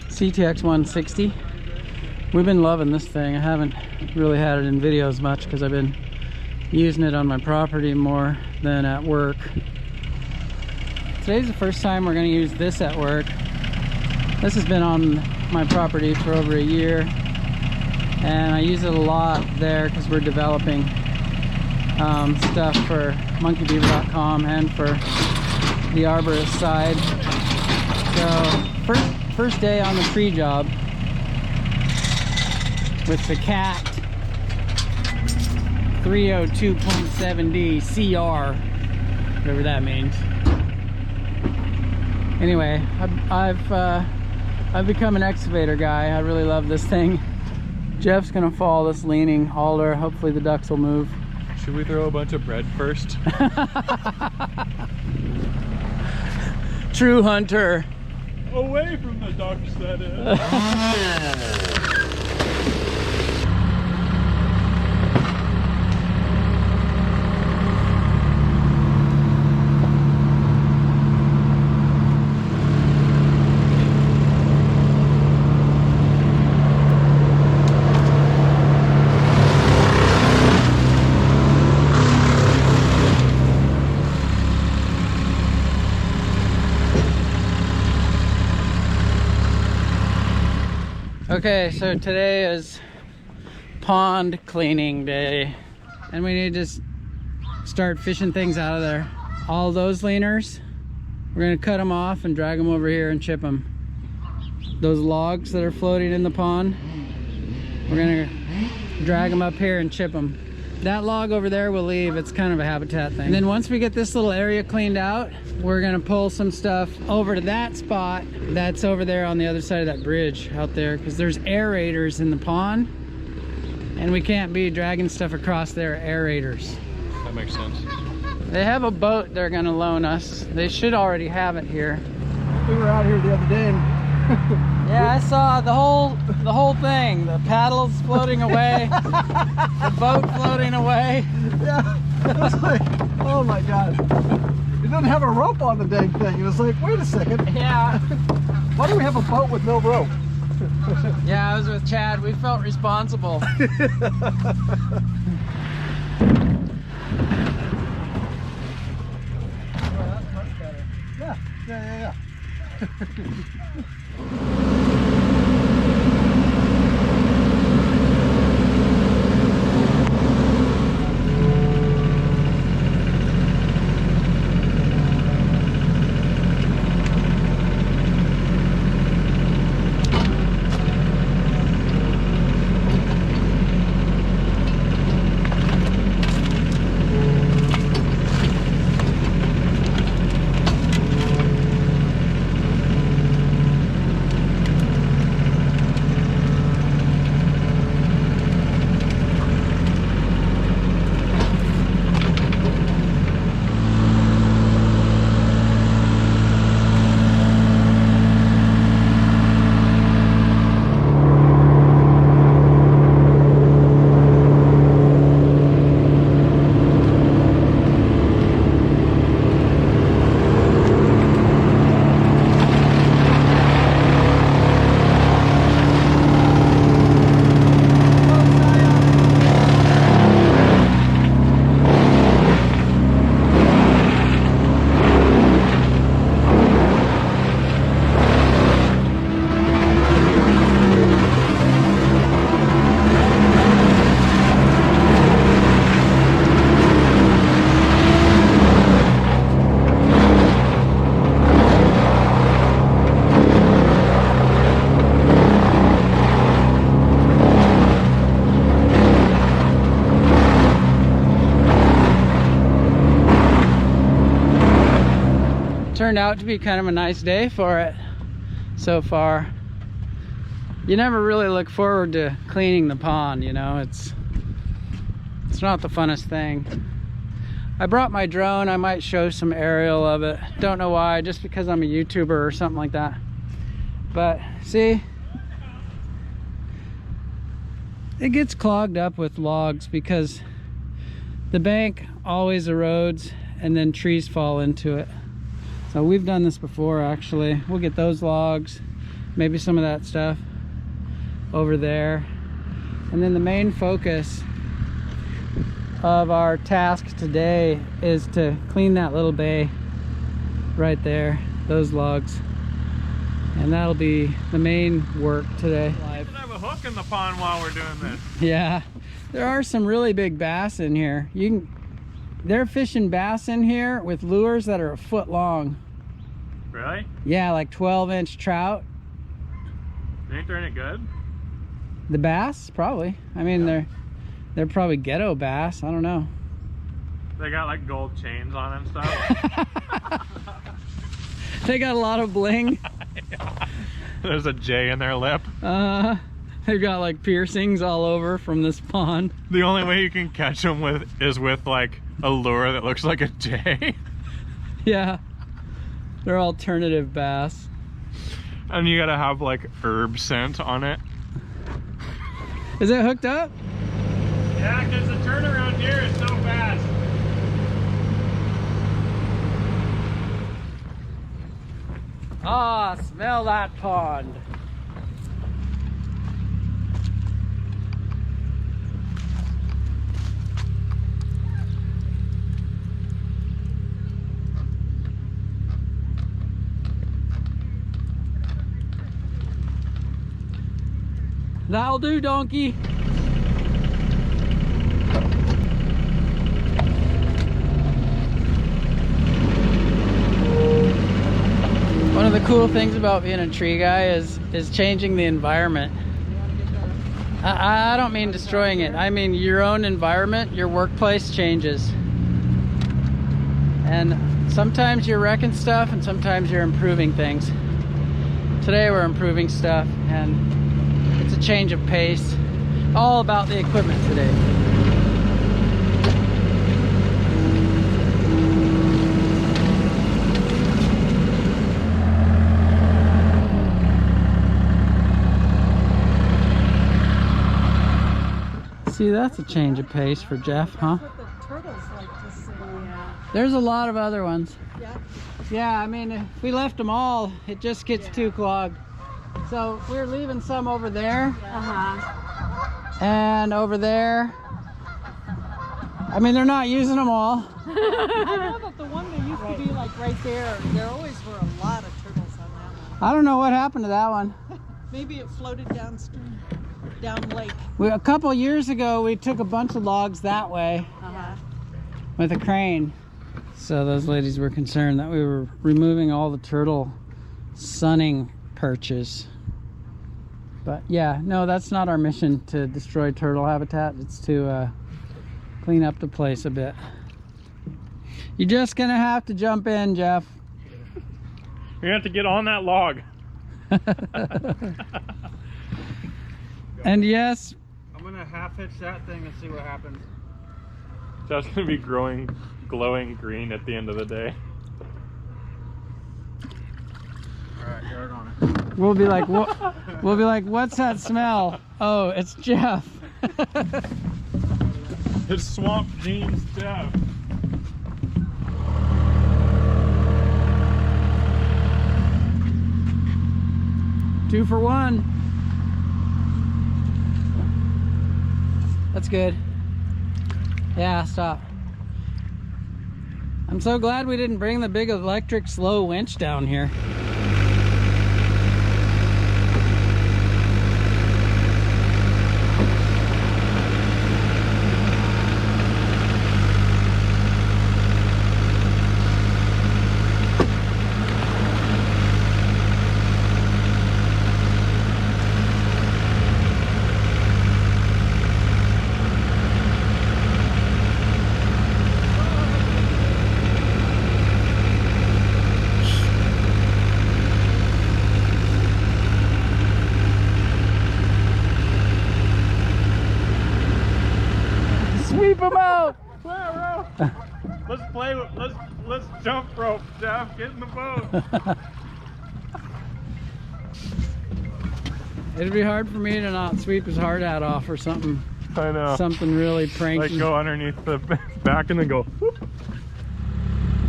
CTX 160. We've been loving this thing. I haven't really had it in videos much because I've been using it on my property more than at work. Today's the first time we're going to use this at work. This has been on my property for over a year, and I use it a lot there because we're developing stuff for monkeybeaver.com and for the arborist side. So first day on the tree job with the Cat 302.7D CR, whatever that means. Anyway, I've become an excavator guy. I really love this thing. Jeff's gonna follow this leaning alder. Hopefully the ducks will move. Should we throw a bunch of bread first? True hunter. Away from the ducks, that is. Okay, so today is pond cleaning day, and we need to start fishing things out of there. All those leaners, we're gonna cut them off and drag them over here and chip them. Those logs that are floating in the pond, we're gonna drag them up here and chip them. That log over there will leave. It's kind of a habitat thing. And then once we get this little area cleaned out, we're gonna pull some stuff over to that spot that's over there on the other side of that bridge out there, because there's aerators in the pond and we can't be dragging stuff across their aerators. That makes sense. They have a boat they're gonna loan us. They should already have it here. We were out here the other day and yeah, I saw the whole thing. The paddles floating away, the boat floating away. yeah, it was like, oh my god. It doesn't have a rope on the dang thing. It was like, wait a second. Yeah. Why do we have a boat with no rope? Yeah, I was with Chad. We felt responsible. Yeah. Turned out to be kind of a nice day for it so far. You never really look forward to cleaning the pond, you know. It's not the funnest thing. I brought my drone. I might show some aerial of it. Don't know why, just because I'm a YouTuber or something like that. But see, it gets clogged up with logs because the bank always erodes and then trees fall into it. So we've done this before, actually. We'll get those logs, maybe some of that stuff over there. And then the main focus of our task today is to clean that little bay right there, those logs. And that'll be the main work today. We should have a hook in the pond while we're doing this. Yeah, there are some really big bass in here. They're fishing bass in here with lures that are a foot long. Really? Yeah, like 12-inch trout. Ain't there any good? The bass, probably. I mean, they're probably ghetto bass. I don't know. They got like gold chains on and stuff. They got a lot of bling. There's a J in their lip. They've got like piercings all over from this pond. The only way you can catch them is with like a lure that looks like a J. Yeah, they're alternative bass. And you gotta have like herb scent on it. Is it hooked up? Yeah, because the turnaround here is so fast. Ah, smell that pond. That'll do, donkey. One of the cool things about being a tree guy is changing the environment. I don't mean destroying it. I mean your own environment, your workplace changes. And sometimes you're wrecking stuff and sometimes you're improving things. Today we're improving stuff and it's a change of pace. All about the equipment today. See, that's a change of pace for Jeff, huh? What the turtles like to see. Yeah. There's a lot of other ones. Yeah. Yeah, I mean, if we left them all, it just gets too clogged. So we're leaving some over there and over there. I mean, they're not using them all. I know that the one that used to be like right there always were a lot of turtles on that one. I don't know what happened to that one. Maybe it floated downstream, down lake. A couple years ago, we took a bunch of logs that way with a crane. So those ladies were concerned that we were removing all the turtle sunning perches. But yeah, no, that's not our mission to destroy turtle habitat. It's to clean up the place a bit. You're just gonna have to jump in, Jeff. You're gonna have to get on that log. And yes, I'm gonna half hitch that thing and see what happens. That's gonna be glowing green at the end of the day. Alright, yard on it. we'll be like, what? We'll be like, what's that smell? Oh, it's Jeff. It's Swamp Jeans Jeff. Two for one. That's good. Yeah, stop. I'm so glad we didn't bring the big electric slow winch down here. Sweep them out! Let's jump rope, Jeff. Get in the boat. It'd be hard for me to not sweep his hard hat off or something. I know. Something really pranky. Like go underneath the back and then go whoop.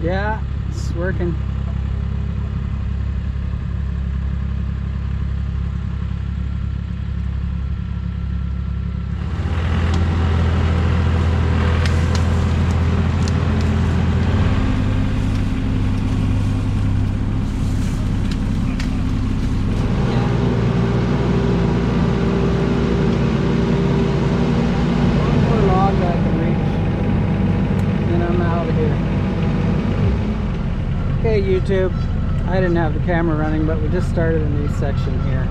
Yeah, it's working. YouTube, I didn't have the camera running, but we just started a new section here,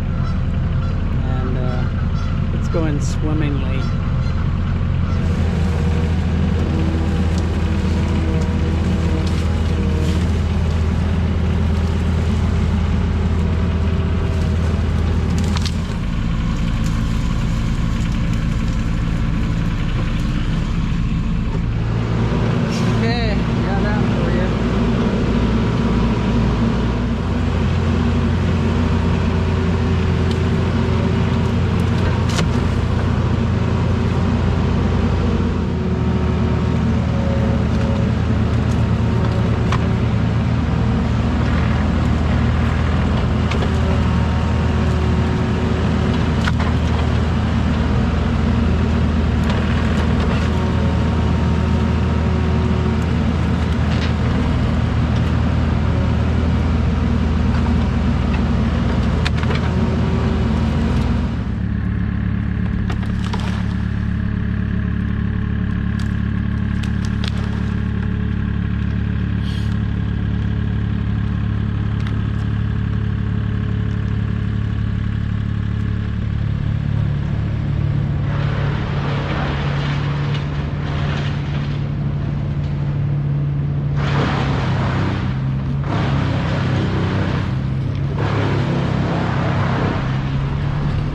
and it's going swimmingly.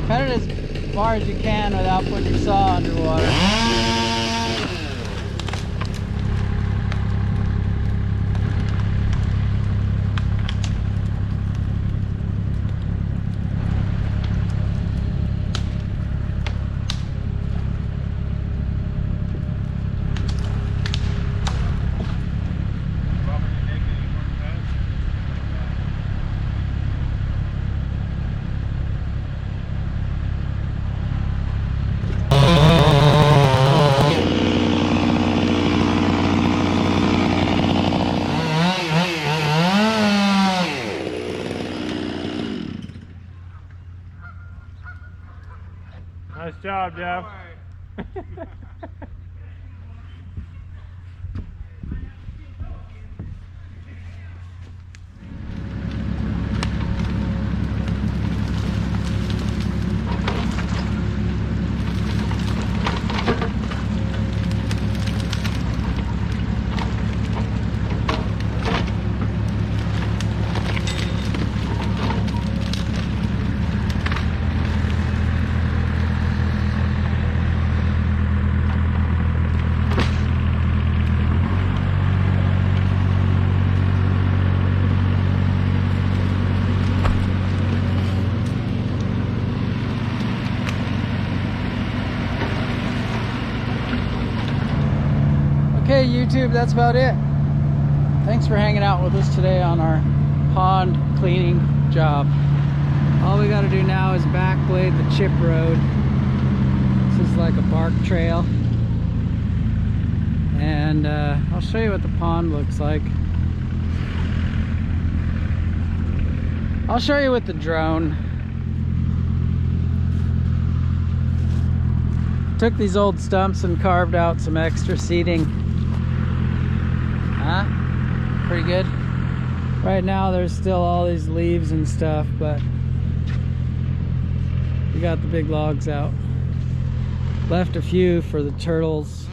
Cut it as far as you can without putting your saw underwater. Nice job, Jeff. Okay, YouTube, that's about it. Thanks for hanging out with us today on our pond cleaning job. All we got to do now is backblade the chip road. This is like a bark trail. And I'll show you what the pond looks like. I'll show you with the drone. Took these old stumps and carved out some extra seating. Huh? Pretty good. Right now there's still all these leaves and stuff, but we got the big logs out. Left a few for the turtles